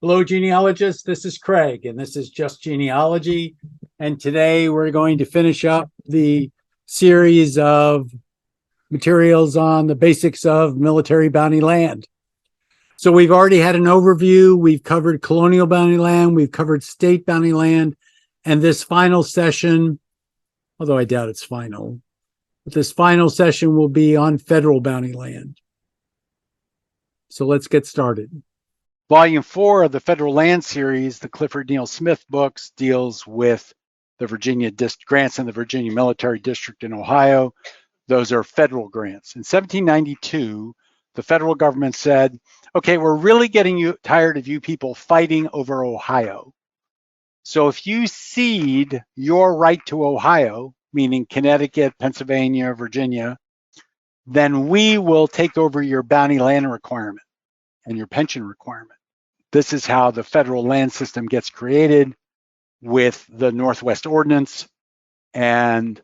Hello, genealogists. This is Craig, and this is Just Genealogy. And today we're going to finish up the series of materials on the basics of military bounty land. So we've already had an overview. We've covered colonial bounty land. We've covered state bounty land. And this final session, although I doubt it's final, but this final session will be on federal bounty land. So let's get started. Volume 4 of the Federal Land Series, the Clifford Neal Smith books, deals with the Virginia grants in the Virginia Military District in Ohio. Those are federal grants. In 1792, the federal government said, okay, we're really getting tired of you people fighting over Ohio. So if you cede your right to Ohio, meaning Connecticut, Pennsylvania, Virginia, then we will take over your bounty land requirement and your pension requirement. This is how the federal land system gets created with the Northwest Ordinance and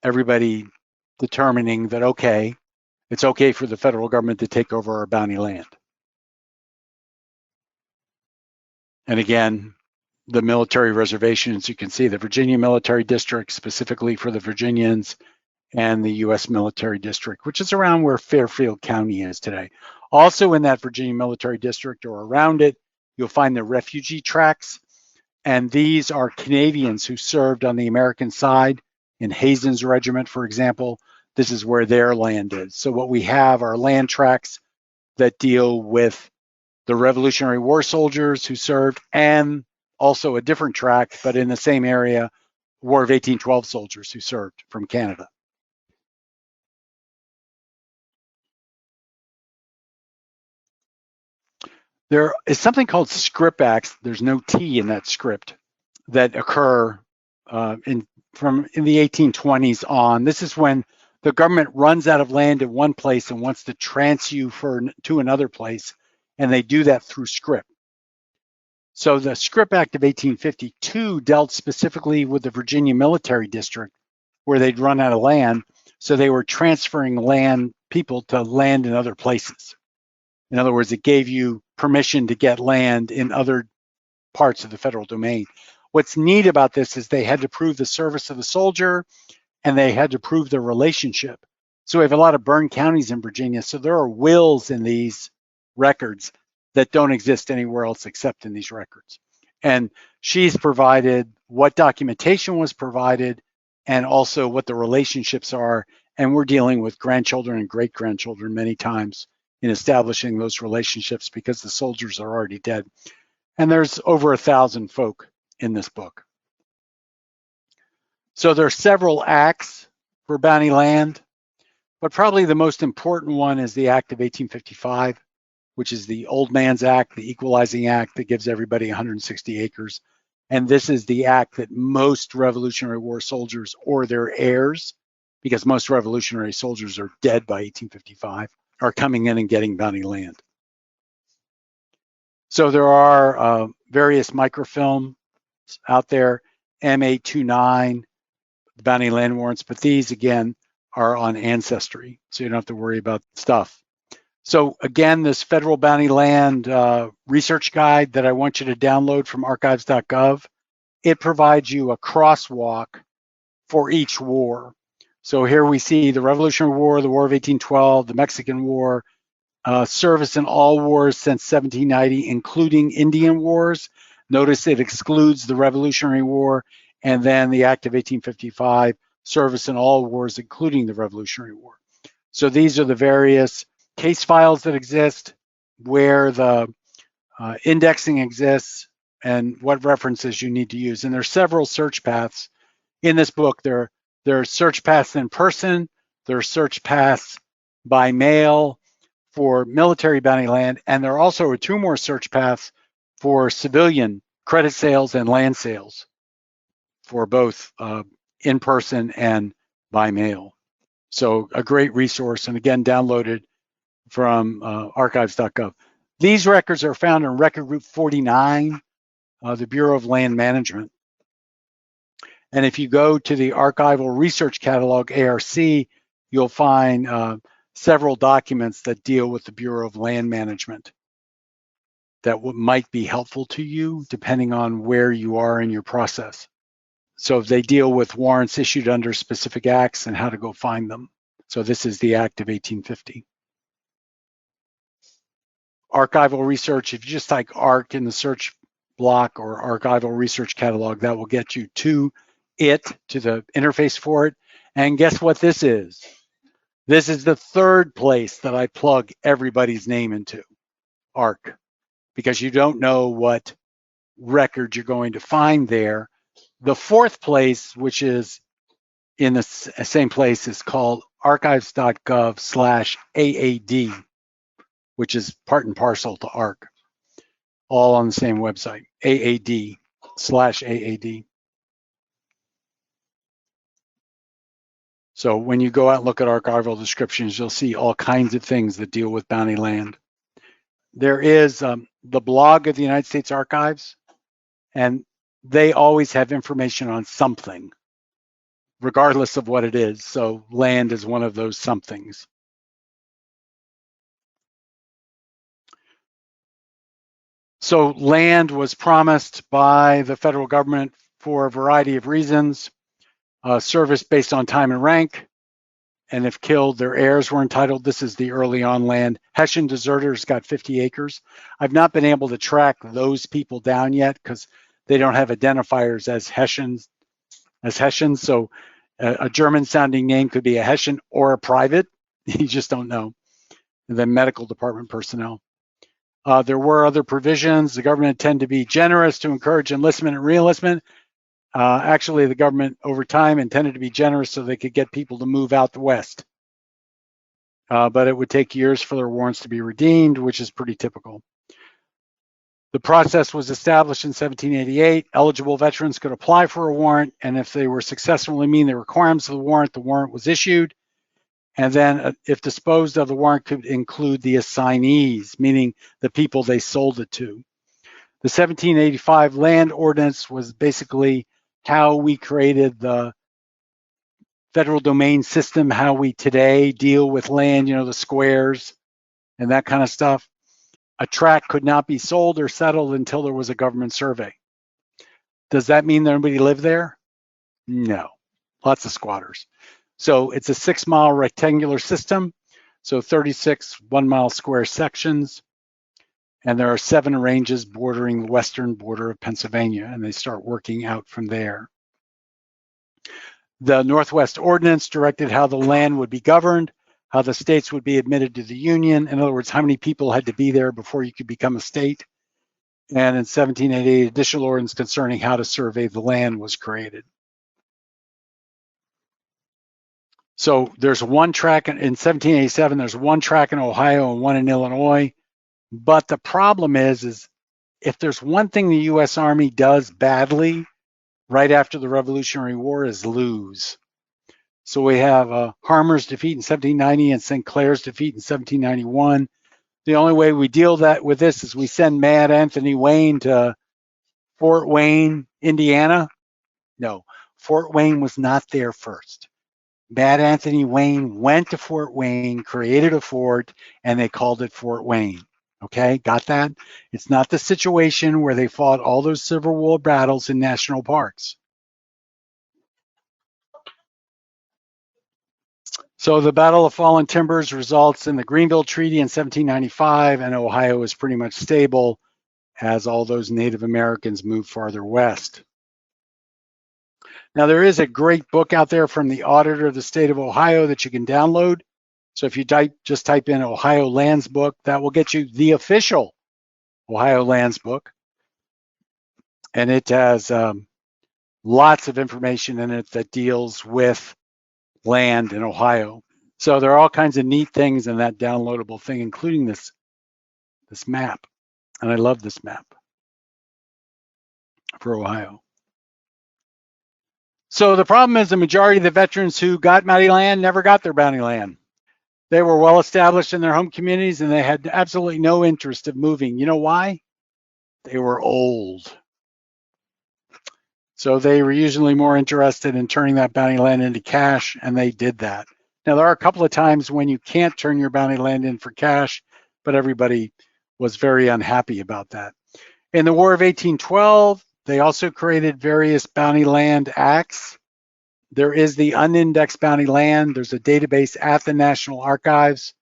everybody determining that, okay, it's okay for the federal government to take over our bounty land. And again, the military reservations, you can see the Virginia Military District, specifically for the Virginians, and the U.S. Military District, which is around where Fairfield County is today. Also in that Virginia Military District or around it, you'll find the refugee tracts. And these are Canadians who served on the American side in Hazen's regiment, for example. This is where their land is. So what we have are land tracts that deal with the Revolutionary War soldiers who served, and also a different tract, but in the same area, War of 1812 soldiers who served from Canada. There is something called script acts. There's no T in that script that occur in the 1820s on. This is when the government runs out of land in one place and wants to transfer to another place, and they do that through script. So the Script Act of 1852 dealt specifically with the Virginia Military District, where they'd run out of land, so they were transferring people to land in other places. In other words, it gave you permission to get land in other parts of the federal domain. What's neat about this is they had to prove the service of the soldier, and they had to prove the relationship. So we have a lot of burned counties in Virginia, so there are wills in these records that don't exist anywhere else except in these records. And she's provided what documentation was provided and also what the relationships are. And we're dealing with grandchildren and great-grandchildren many times in establishing those relationships because the soldiers are already dead. And there's over 1,000 folk in this book. So there are several acts for bounty land, but probably the most important one is the Act of 1855, which is the Old Man's Act, the Equalizing Act that gives everybody 160 acres. And this is the act that most Revolutionary War soldiers or their heirs, because most Revolutionary soldiers are dead by 1855, are coming in and getting bounty land. So there are various microfilms out there, M829, bounty land warrants, but these again are on Ancestry, so you don't have to worry about stuff. So again, this federal bounty land research guide that I want you to download from archives.gov, it provides you a crosswalk for each war. So here we see the Revolutionary War, the War of 1812, the Mexican War, service in all wars since 1790, including Indian wars. Notice it excludes the Revolutionary War, and then the Act of 1855, service in all wars, including the Revolutionary War. So these are the various case files that exist, where the indexing exists, and what references you need to use. And there's several search paths in this book. There are search paths in person, there are search paths by mail for military bounty land, and there also are 2 more search paths for civilian credit sales and land sales for both in person and by mail. So a great resource, and again, downloaded from archives.gov. These records are found in Record Group 49, the Bureau of Land Management. And if you go to the Archival Research Catalog, ARC, you'll find several documents that deal with the Bureau of Land Management. that might be helpful to you depending on where you are in your process. So they deal with warrants issued under specific acts and how to go find them. So this is the Act of 1850. Archival research, if you just type ARC in the search block or archival research catalog, that will get you to the interface for it. And guess what this is? This is the third place that I plug everybody's name into, ARC, because you don't know what record you're going to find there. The fourth place, which is in the same place, is called archives.gov/AAD, which is part and parcel to ARC, all on the same website, AAD/AAD. So when you go out and look at archival descriptions, you'll see all kinds of things that deal with bounty land. There is the blog of the United States Archives, and they always have information on something, regardless of what it is. So land is one of those somethings. So land was promised by the federal government for a variety of reasons. Service based on time and rank, and if killed, their heirs were entitled. This is the early on land. Hessian deserters got 50 acres. I've not been able to track those people down yet because they don't have identifiers as Hessians. So a German sounding name could be a Hessian or a private. You just don't know. And then medical department personnel. There were other provisions. The government tended to be generous to encourage enlistment and reenlistment. Actually, the government over time intended to be generous so they could get people to move out the West. But it would take years for their warrants to be redeemed, which is pretty typical. The process was established in 1788. Eligible veterans could apply for a warrant, and if they were successfully meeting the requirements of the warrant was issued. And then if disposed of, the warrant could include the assignees, meaning the people they sold it to. The 1785 Land Ordinance was basically how we created the federal domain system, how we today deal with land, the squares and that kind of stuff. A tract could not be sold or settled until there was a government survey. Does that mean that nobody lived there? No, lots of squatters. So it's a 6-mile rectangular system, so 36 1-mile square sections. And there are 7 ranges bordering the western border of Pennsylvania, and they start working out from there. The Northwest Ordinance directed how the land would be governed, how the states would be admitted to the Union. In other words, how many people had to be there before you could become a state. And in 1788, additional ordinance concerning how to survey the land was created. So there's one tract in 1787, there's one tract in Ohio and one in Illinois. But the problem is if there's one thing the U.S. Army does badly right after the Revolutionary War is lose. So we have Harmer's defeat in 1790 and St. Clair's defeat in 1791. The only way we deal with this is we send Mad Anthony Wayne to Fort Wayne, Indiana. No, Fort Wayne was not there first. Mad Anthony Wayne went to Fort Wayne, created a fort, and they called it Fort Wayne. Okay, got that? It's not the situation where they fought all those Civil War battles in national parks. So the Battle of Fallen Timbers results in the Greenville Treaty in 1795, and Ohio is pretty much stable as all those Native Americans move farther west. Now, there is a great book out there from the auditor of the state of Ohio that you can download. So if you just type in Ohio Lands Book, that will get you the official Ohio Lands Book. And it has lots of information in it that deals with land in Ohio. So there are all kinds of neat things in that downloadable thing, including this map. And I love this map for Ohio. So the problem is the majority of the veterans who got bounty land never got their bounty land. They were well established in their home communities and they had absolutely no interest of moving. You know why? They were old. So they were usually more interested in turning that bounty land into cash, and they did that. Now, there are a couple of times when you can't turn your bounty land in for cash, but everybody was very unhappy about that. In the War of 1812, they also created various bounty land acts. There is the unindexed bounty land. There's a database at the National Archives,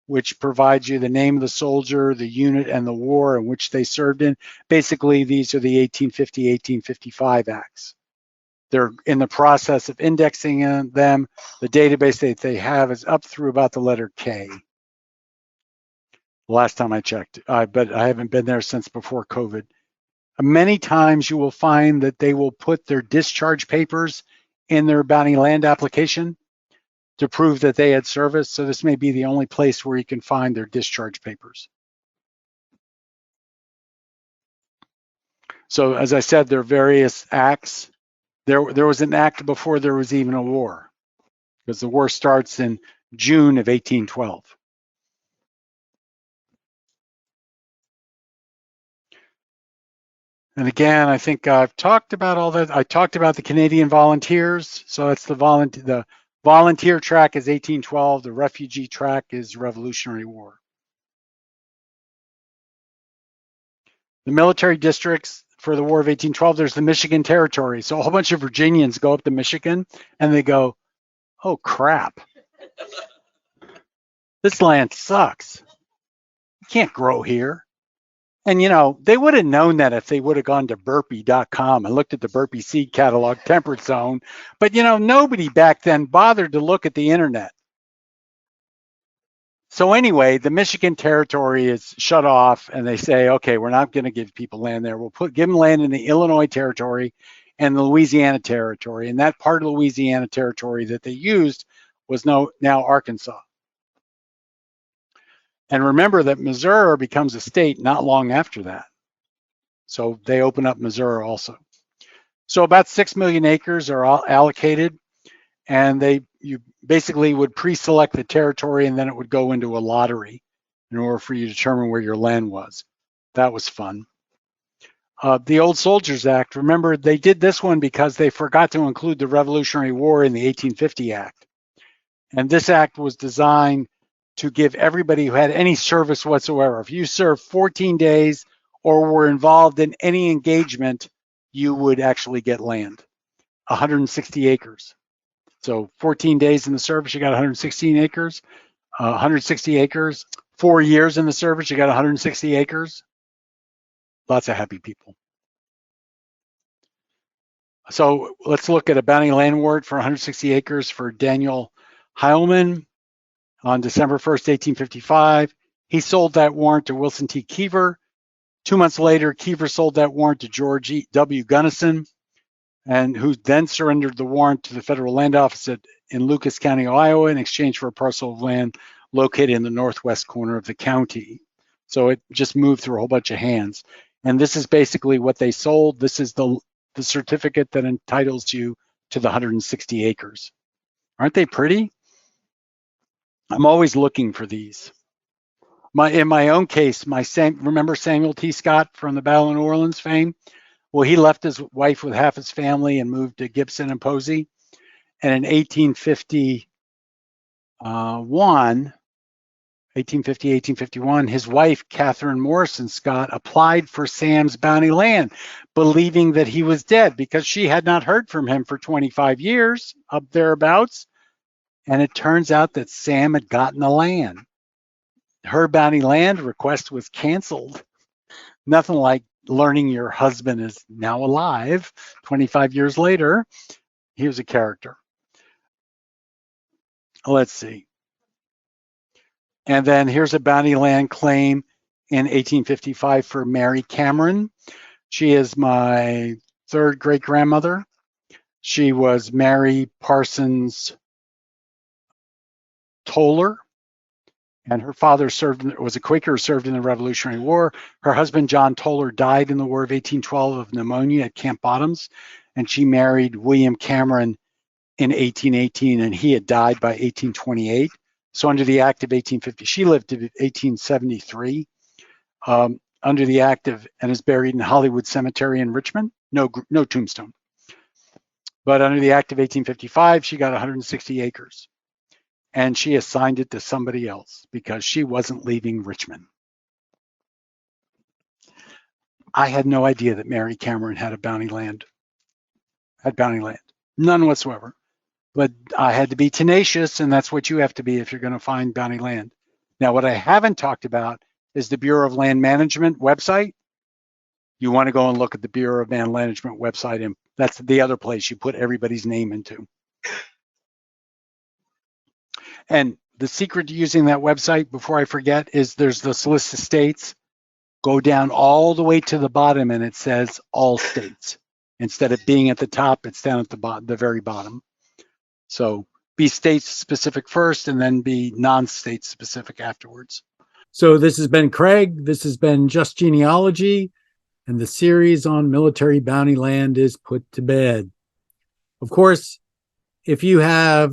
which provides you the name of the soldier, the unit, and the war in which they served in. Basically, these are the 1850, 1855 acts. They're in the process of indexing them. The database that they have is up through about the letter K. Last time I checked, but I haven't been there since before COVID. Many times you will find that they will put their discharge papers in their bounty land application to prove that they had service. So this may be the only place where you can find their discharge papers. So as I said, there are various acts. There was an act before there was even a war, because the war starts in June of 1812. And again, I think I've talked about all that. I talked about the Canadian Volunteers. So it's the volunteer track is 1812. The refugee track is Revolutionary War. The military districts for the War of 1812, there's the Michigan Territory. So a whole bunch of Virginians go up to Michigan and they go, oh crap, this land sucks. You can't grow here. And, you know, they would have known that if they would have gone to burpee.com and looked at the burpee seed catalog, temperate zone. But, you know, nobody back then bothered to look at the internet. So anyway, the Michigan Territory is shut off and they say, okay, we're not going to give people land there. We'll give them land in the Illinois Territory and the Louisiana Territory. And that part of the Louisiana Territory that they used was now Arkansas. And remember that Missouri becomes a state not long after that. So they open up Missouri also. So about 6 million acres are allocated, and you basically would pre-select the territory and then it would go into a lottery in order for you to determine where your land was. That was fun. The Old Soldiers Act, remember they did this one because they forgot to include the Revolutionary War in the 1850 Act. And this act was designed to give everybody who had any service whatsoever. If you served 14 days or were involved in any engagement, you would actually get land, 160 acres. So 14 days in the service, you got 116 acres, 160 acres. 4 years in the service, you got 160 acres. Lots of happy people. So let's look at a bounty land warrant for 160 acres for Daniel Heilman. On December 1st, 1855, he sold that warrant to Wilson T. Keever. 2 months later, Keever sold that warrant to George W. Gunnison, and who then surrendered the warrant to the Federal Land Office in Lucas County, Iowa, in exchange for a parcel of land located in the northwest corner of the county. So it just moved through a whole bunch of hands. And this is basically what they sold. This is the certificate that entitles you to the 160 acres. Aren't they pretty? I'm always looking for these. In my own case, remember Samuel T. Scott from the Battle of New Orleans fame? Well, he left his wife with half his family and moved to Gibson and Posey. And in 1851, his wife, Catherine Morrison Scott, applied for Sam's bounty land, believing that he was dead because she had not heard from him for 25 years, up thereabouts. And it turns out that Sam had gotten the land. Her bounty land request was canceled. Nothing like learning your husband is now alive 25 years later. He was a character. Let's see. And then here's a bounty land claim in 1855 for Mary Cameron. She is my third great grandmother. She was Mary Parsons Toller, and her father was a Quaker who served in the Revolutionary War. Her husband, John Toller, died in the War of 1812 of pneumonia at Camp Bottoms, and she married William Cameron in 1818, and he had died by 1828. So under the Act of 1850, she lived to 1873. Under the Act of, and is buried in Hollywood Cemetery in Richmond. No tombstone. But under the Act of 1855, she got 160 acres. And she assigned it to somebody else because she wasn't leaving Richmond. I had no idea that Mary Cameron had bounty land. None whatsoever. But I had to be tenacious, and that's what you have to be if you're going to find bounty land. Now, what I haven't talked about is the Bureau of Land Management website. You want to go and look at the Bureau of Land Management website, and that's the other place you put everybody's name into. And the secret to using that website, before I forget, is there's this list of states. Go down all the way to the bottom, and it says all states. Instead of being at the top, it's down at the very bottom. So be state specific first, and then be non-state specific afterwards. So this has been Craig. This has been Just Genealogy, and the series on military bounty land is put to bed. Of course, if you have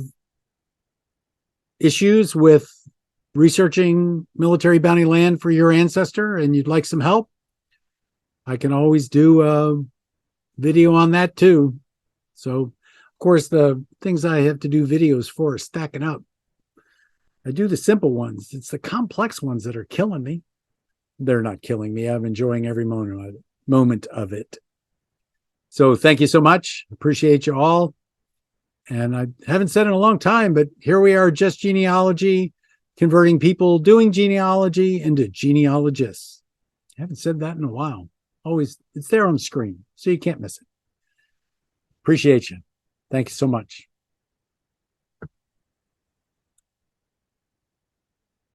issues with researching military bounty land for your ancestor and you'd like some help, I can always do a video on that too. So, of course, the things I have to do videos for are stacking up. I do the simple ones. It's the complex ones that are killing me. They're not killing me. I'm enjoying every moment of it. So thank you so much. Appreciate you all. And I haven't said in a long time, but here we are, Just Genealogy, converting people doing genealogy into genealogists. I haven't said that in a while. Always, it's there on the screen, so you can't miss it. Appreciate you. Thank you so much.